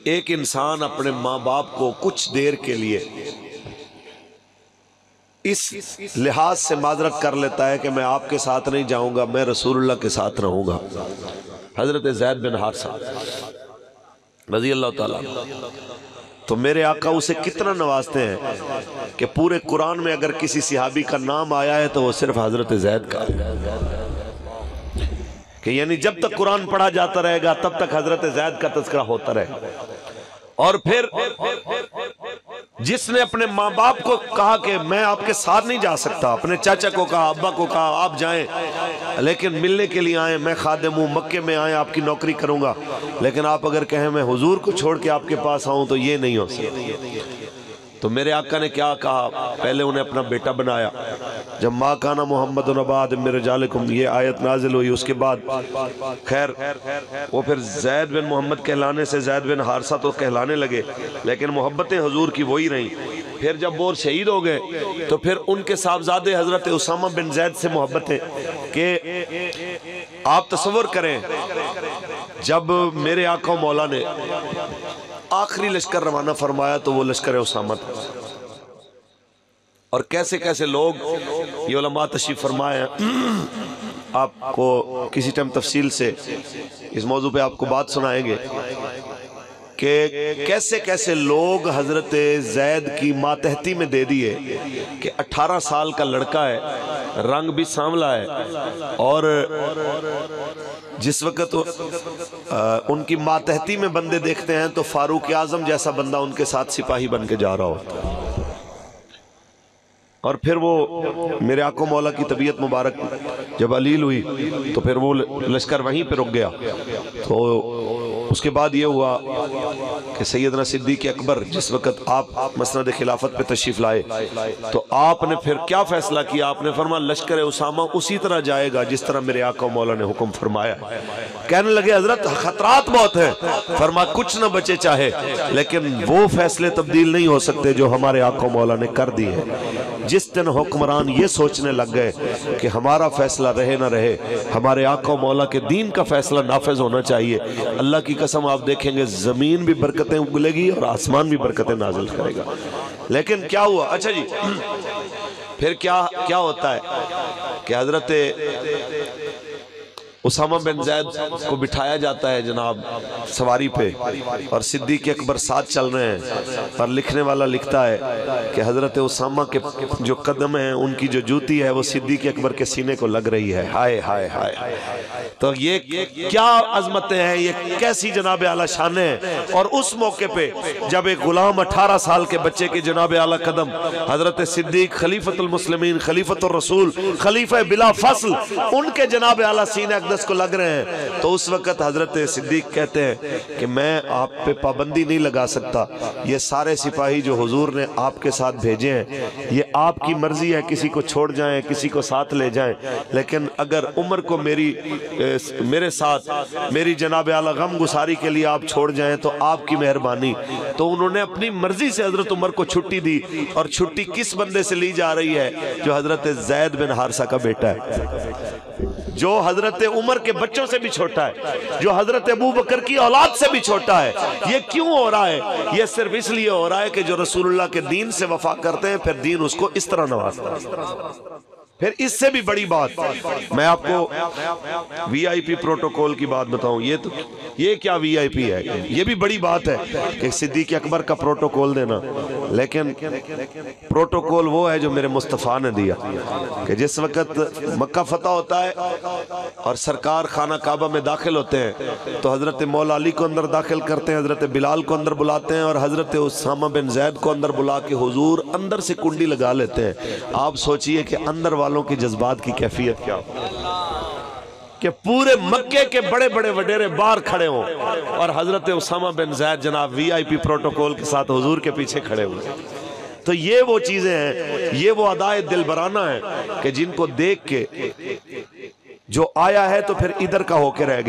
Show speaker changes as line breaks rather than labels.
ایک انسان اپنے ماں باپ کو کچھ دیر کے لیے اس لحاظ سے معذرت کر لیتا ہے کہ میں آپ کے ساتھ نہیں جاؤں گا، میں رسول اللہ کے ساتھ رہوں گا۔ حضرت زید بن حارثہ رضی اللہ تعالیٰ، تو میرے آقا اسے کتنا نوازتے ہیں کہ پورے قرآن میں اگر کسی صحابی کا نام آیا ہے تو وہ صرف حضرت زید کا ہے، کہ یعنی جب تک قرآن پڑھا جاتا رہے گا تب تک حضرت زید کا تذکرہ ہوتا رہے گا۔ اور پھر جس نے اپنے ماں باپ کو کہا کہ میں آپ کے ساتھ نہیں جا سکتا، اپنے چاچا کو کہا، ابا کو کہا آپ جائیں لیکن ملنے کے لیے آئیں، میں خادم ہوں، مکے میں آئیں آپ کی نوکری کروں گا، لیکن آپ اگر کہیں میں حضور کو چھوڑ کے آپ کے پاس آؤں تو یہ نہیں ہو سکتا۔ تو میرے آقا نے کیا کہا، پہلے انہیں اپنا بیٹا بنایا۔ جب ما کانا محمد نباد من رجالکم یہ آیت نازل ہوئی، اس کے بعد خیر وہ پھر زید بن محمد کہلانے سے زید بن حارثہ تو کہلانے لگے، لیکن محبتیں حضور کی وہی رہیں۔ پھر جب وہ شہید ہو گئے تو پھر ان کے صاحبزادے حضرت اسامہ بن زید سے محبتیں، کہ آپ تصور کریں جب میرے آقا مولا نے آخری لشکر روانہ فرمایا تو وہ لشکر اسامہ تھا، اور کیسے کیسے لوگ، یہ علماء تشریف فرمائے ہیں، آپ کو کسی ٹائم تفصیل سے اس موضوع پہ آپ کو بات سنائیں گے کہ کیسے کیسے لوگ حضرت زید کی ماتحتی میں دے دیے کہ 18 سال کا لڑکا ہے، رنگ بھی سانولا ہے، اور جس وقت ان کی ماتحتی میں بندے دیکھتے ہیں تو فاروق اعظم جیسا بندہ ان کے ساتھ سپاہی بن کے جا رہا ہوتا ہے۔ اور پھر وہ میرے آقا مولا کی طبیعت مبارک جب علیل ہوئی تو پھر وہ لشکر وہیں پہ رک گیا۔ تو اس کے بعد یہ ہوا کہ سیدنا صدیق اکبر جس وقت آپ مسند خلافت پہ تشریف لائے تو آپ نے پھر کیا فیصلہ کیا، آپ نے فرمایا لشکر اسامہ اسی طرح جائے گا جس طرح میرے آقا مولا نے حکم فرمایا۔ کہنے لگے حضرت خطرات بہت ہیں، فرمایا کچھ نہ بچے چاہے، لیکن وہ فیصلے تبدیل نہیں ہو سکتے جو ہمارے آقا مولا نے کر دی ہے۔ جس دن حکمران یہ سوچنے لگ گئے کہ ہمارا فیصلہ رہے نہ رہے، ہمارے آقا مولا کے دین کا فیصلہ نافذ ہونا چاہیے، اللہ کی قسم آپ دیکھیں گے زمین بھی برکتیں اگلے گی اور آسمان بھی برکتیں نازل کرے گا۔ لیکن کیا ہوا، اچھا جی پھر کیا ہوتا ہے کہ حضرت اسامہ بن زید کو بٹھایا جاتا ہے جناب سواری پہ، اور صدیق اکبر ساتھ چل رہے ہیں، اور لکھنے والا لکھتا ہے کہ حضرت اسامہ کے جو قدم ہیں ان کی جو جوتی ہے وہ صدیق اکبر کے سینے کو لگ رہی ہے۔ ہائے ہائے ہائے، تو یہ کیا عظمتیں ہیں، یہ کیسی جناب اعلیٰ شانیں ہیں۔ اور اس موقع پہ جب ایک غلام 18 سال کے بچے کے جناب اعلیٰ قدم حضرت صدیق خلیفۃ المسلمین، خلیفۃ الرسول، خلیفہ بلا فصل، ان کے جناب اعلیٰ سینے اقدس کو لگ رہے ہیں، تو اس وقت حضرت صدیق کہتے ہیں کہ میں آپ پہ پابندی نہیں لگا سکتا، یہ سارے سپاہی جو حضور نے آپ کے ساتھ بھیجے ہیں یہ آپ کی مرضی ہے، کسی کو چھوڑ جائیں کسی کو ساتھ لے جائیں، لیکن اگر عمر کو میرے ساتھ میری جناب اعلیٰ غم گساری کے لیے آپ چھوڑ جائیں تو آپ کی مہربانی۔ تو انہوں نے اپنی مرضی سے حضرت عمر کو چھٹی دی، اور چھٹی کس بندے سے لی جا رہی ہے، جو حضرت زید بن حارثہ کا بیٹا ہے، جو حضرت عمر کے بچوں سے بھی چھوٹا ہے، جو حضرت ابو بکر کی اولاد سے بھی چھوٹا ہے۔ یہ کیوں ہو رہا ہے؟ یہ صرف اس لیے ہو رہا ہے کہ جو رسول اللہ کے دین سے وفا کرتے ہیں پھر دین اس کو اس طرح نوازتا ہے۔ پھر اس سے بھی بڑی بات میں آپ کو وی آئی پی پروٹوکول کی بات بتاؤں، یہ کیا وی آئی پی ہے، یہ بھی بڑی بات ہے کہ صدیق اکبر کا پروٹوکول دینا، لیکن پروٹوکول وہ ہے جو میرے مصطفیٰ نے دیا کہ جس وقت مکہ فتح ہوتا ہے اور سرکار خانہ کعبہ میں داخل ہوتے ہیں تو حضرت مولا علی کو اندر داخل کرتے ہیں، حضرت بلال کو اندر بلاتے ہیں، اور حضرت اسامہ بن زید کو اندر بلا کے حضور اندر سے کنڈی لگا لیتے ہیں۔ آپ سوچئے کہ اندر والوں کی جذبات کی کیفیت کیا ہو کہ پورے مکے کے بڑے بڑے وڈیرے باہر کھڑے ہوں اور حضرت اسامہ بن زید جناب وی آئی پی پروٹوکول کے ساتھ حضور کے پیچھے کھڑے ہوئے۔ تو یہ وہ چیزیں ہیں، یہ وہ ادائے دلبرانہ ہیں کہ جن کو دیکھ کے جو آیا ہے تو پھر ادھر کا ہو کے رہ گیا۔